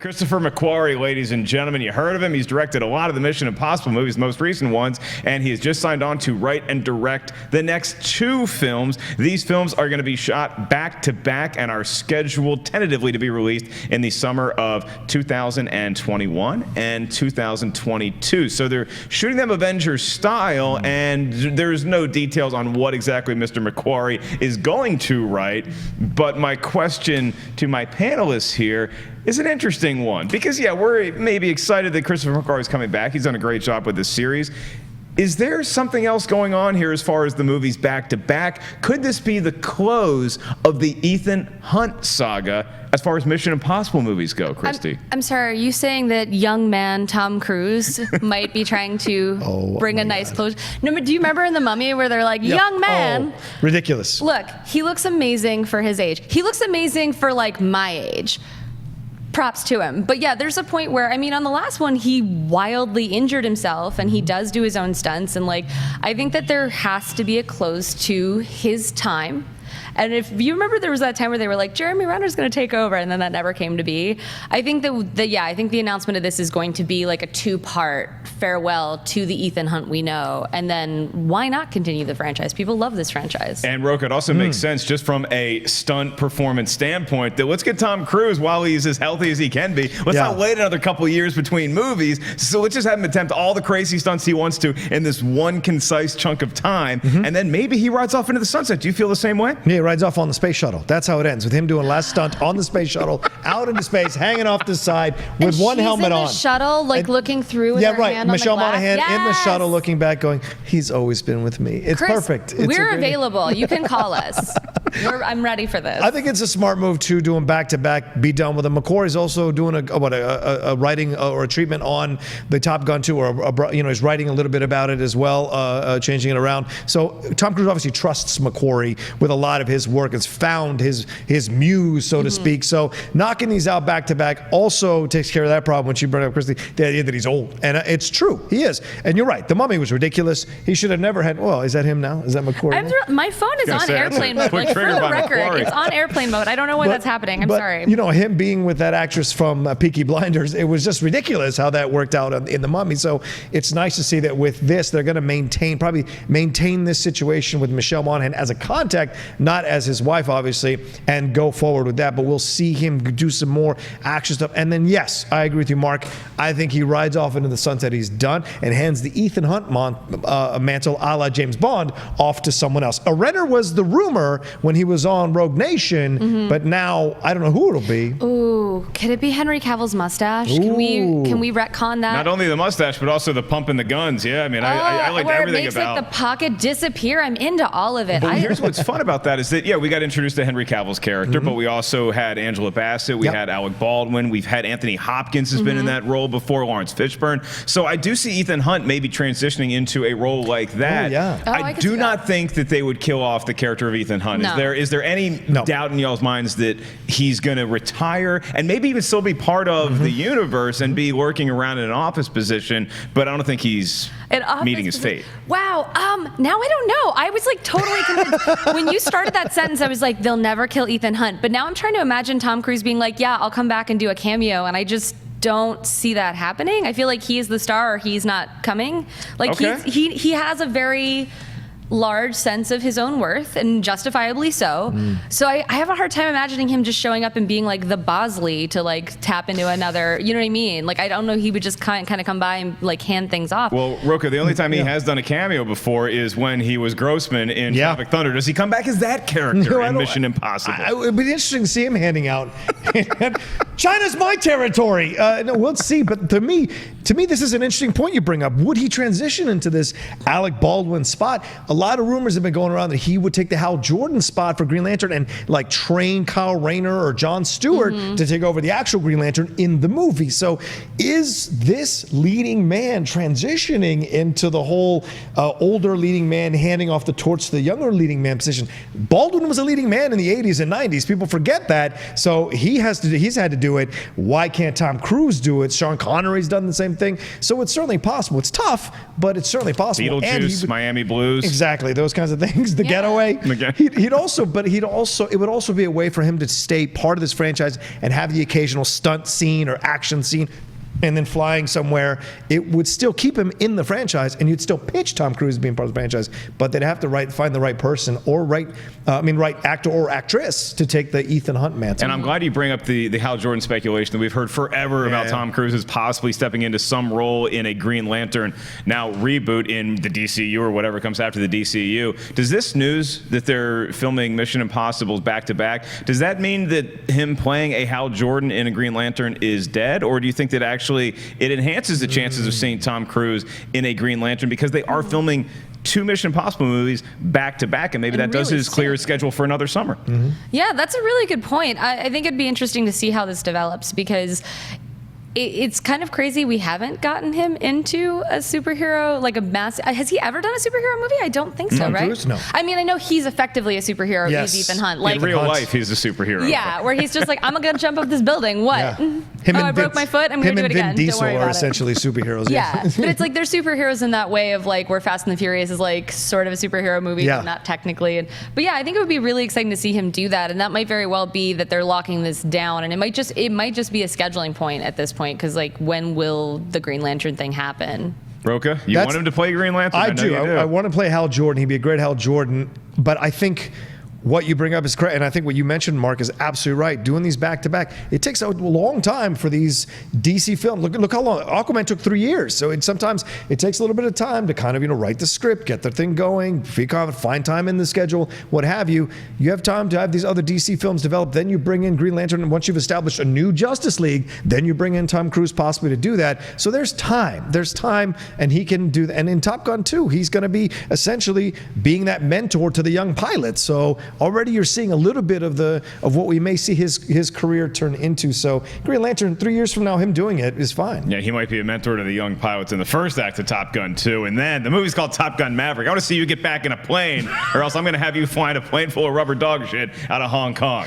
Christopher McQuarrie, ladies and gentlemen, you heard of him. He's directed a lot of the Mission Impossible movies, most recent ones, and he has just signed on to write and direct the next 2 films. These films are going to be shot back-to-back and are scheduled tentatively to be released in the summer of 2021 and 2022. So they're shooting them Avengers style, and there's no details on what exactly Mr. McQuarrie is going to write. But my question to my panelists here is an interesting one, because we're maybe excited that Christopher McQuarrie is coming back. He's done a great job with this series. Is there something else going on here as far as the movies back to back? Could this be the close of the Ethan Hunt saga as far as Mission Impossible movies go, Christy? I'm sorry, are you saying that young man Tom Cruise might be trying to bring a nice close? No, but do you remember in The Mummy where they're like, young man? Oh, ridiculous. Look, he looks amazing for his age. He looks amazing for like my age. Props to him. But yeah, there's a point where, I mean, on the last one, he wildly injured himself and he does do his own stunts. And like, I think that there has to be a close to his time. And if you remember, there was that time where they were like, Jeremy Renner's going to take over, and then that never came to be. I think I think the announcement of this is going to be like a 2-part farewell to the Ethan Hunt we know, and then why not continue the franchise? People love this franchise. And Roka, it also makes sense just from a stunt performance standpoint that let's get Tom Cruise while he's as healthy as he can be. Let's not wait another couple years between movies. So let's just have him attempt all the crazy stunts he wants to in this one concise chunk of time, and then maybe he rides off into the sunset. Do you feel the same way? Yeah, he rides off on the space shuttle. That's how it ends, with him doing last stunt on the space shuttle, out into space, hanging off the side with one helmet on. The shuttle, like looking through with her hand on Michelle the glass. Monaghan in the shuttle, looking back, going, "He's always been with me." It's Chris, perfect. It's we're available. You can call us. I'm ready for this. I think it's a smart move too, doing back to back. Be done with him. McQuarrie's also doing a writing or a treatment on the Top Gun 2, or he's writing a little bit about it as well, changing it around. So Tom Cruise obviously trusts McQuarrie with a lot of his work. Has found his muse, so to speak. So knocking these out back to back also takes care of that problem, which you brought up, Christy, the idea that he's old. And it's true, he is. And you're right, The Mummy was ridiculous. He should have never had. Well, is that him now? Is that McQuarrie? My phone is on airplane mode. Like, for the record, it's on airplane mode. I don't know why that's happening. I'm sorry. You know, him being with that actress from Peaky Blinders, it was just ridiculous how that worked out in The Mummy. So it's nice to see that with this, they're going to probably maintain this situation with Michelle Monaghan as a contact, not as his wife, obviously, and go forward with that. But we'll see him do some more action stuff. And then, yes, I agree with you, Mark. I think he rides off into the sunset. He's done and hands the Ethan Hunt mantle, a la James Bond, off to someone else. Renner was the rumor when he was on Rogue Nation, but now I don't know who it'll be. Ooh, could it be Henry Cavill's mustache? Can we retcon that? Not only the mustache, but also the pump and the guns. Yeah, I mean, I liked everything about it. Where it makes like the pocket disappear. I'm into all of it. But here's what's fun about that is that, we got introduced to Henry Cavill's character, but we also had Angela Bassett, we had Alec Baldwin, we've had Anthony Hopkins has been in that role before, Lawrence Fishburne. So I do see Ethan Hunt maybe transitioning into a role like that. I do not think that they would kill off the character of Ethan Hunt. No. Is there any doubt in y'all's minds that he's going to retire and maybe even still be part of the universe and be working around in an office position, but I don't think he's meeting his fate. Wow. Now I don't know. I was like totally convinced. When you started that sentence, I was like, they'll never kill Ethan Hunt. But now I'm trying to imagine Tom Cruise being like, yeah, I'll come back and do a cameo. And I just don't see that happening. I feel like he is the star or he's not coming. Like he has a very large sense of his own worth, and justifiably so. So I have a hard time imagining him just showing up and being like the Bosley to like tap into another, you know what I mean? Like, I don't know, he would just kind of come by and like hand things off. Well, Roka, the only time he has done a cameo before is when he was Grossman in Tropic Thunder. Does he come back as that character in Mission Impossible? It would be interesting to see him handing out China's my territory. No, we'll see. But to me, this is an interesting point you bring up. Would he transition into this Alec Baldwin spot? A lot of rumors have been going around that he would take the Hal Jordan spot for Green Lantern and like train Kyle Rayner or Jon Stewart to take over the actual Green Lantern in the movie. So is this leading man transitioning into the whole older leading man handing off the torch to the younger leading man position? Baldwin was a leading man in the 80s and 90s. People forget that. So he's had to do it. Why can't Tom Cruise do it? Sean Connery's done the same thing. So it's certainly possible. It's tough, but it's certainly possible. Beetlejuice, Miami Blues. Exactly, those kinds of things. The Getaway. It would also be a way for him to stay part of this franchise and have the occasional stunt scene or action scene, and then flying somewhere. It would still keep him in the franchise, and you'd still pitch Tom Cruise being part of the franchise, but they'd have to find the right person or right actor or actress to take the Ethan Hunt mantle. And I'm glad you bring up the Hal Jordan speculation that we've heard forever about Tom Cruise is possibly stepping into some role in a Green Lantern now reboot in the DCU or whatever comes after the DCU. Does this news that they're filming Mission Impossibles back to back, does that mean that him playing a Hal Jordan in a Green Lantern is dead, or do you think that actually it enhances the chances of seeing Tom Cruise in a Green Lantern because they are filming 2 Mission Impossible movies back to back, and maybe that does his clear schedule for another summer. Yeah, that's a really good point. I think it'd be interesting to see how this develops because it's kind of crazy we haven't gotten him into a superhero, like a mass. Has he ever done a superhero movie? I don't think so, right? Cruise? No. I mean, I know he's effectively a superhero. Yes. He's Ethan Hunt. In real life, he's a superhero. Yeah, where he's just like, I'm going to jump up this building. What? Yeah. I broke my foot. I'm going to do it again. Him and Vin Don't worry Diesel are about it. essentially superheroes. Yeah, but it's like they're superheroes in that way of like where Fast and the Furious is like sort of a superhero movie, but not technically. But yeah, I think it would be really exciting to see him do that, and that might very well be that they're locking this down, and it might just be a scheduling point at this point because like when will the Green Lantern thing happen? Rocha, you want him to play Green Lantern? I do. I want to play Hal Jordan. He'd be a great Hal Jordan, but I think what you bring up is correct, and I think what you mentioned, Mark, is absolutely right. Doing these back to back, it takes a long time for these DC films. Look how long Aquaman took 3 years. So sometimes it takes a little bit of time to kind of write the script, get the thing going, find time in the schedule, what have you. You have time to have these other DC films develop. Then you bring in Green Lantern, and once you've established a new Justice League, then you bring in Tom Cruise possibly to do that. So there's time, and he can do that. And in Top Gun 2, he's going to be essentially being that mentor to the young pilot. So already you're seeing a little bit of what we may see his career turn into. So Green Lantern, 3 years from now, him doing it is fine. Yeah, he might be a mentor to the young pilots in the first act of Top Gun 2. And then the movie's called Top Gun Maverick. I want to see you get back in a plane, or else I'm going to have you flying a plane full of rubber dog shit out of Hong Kong.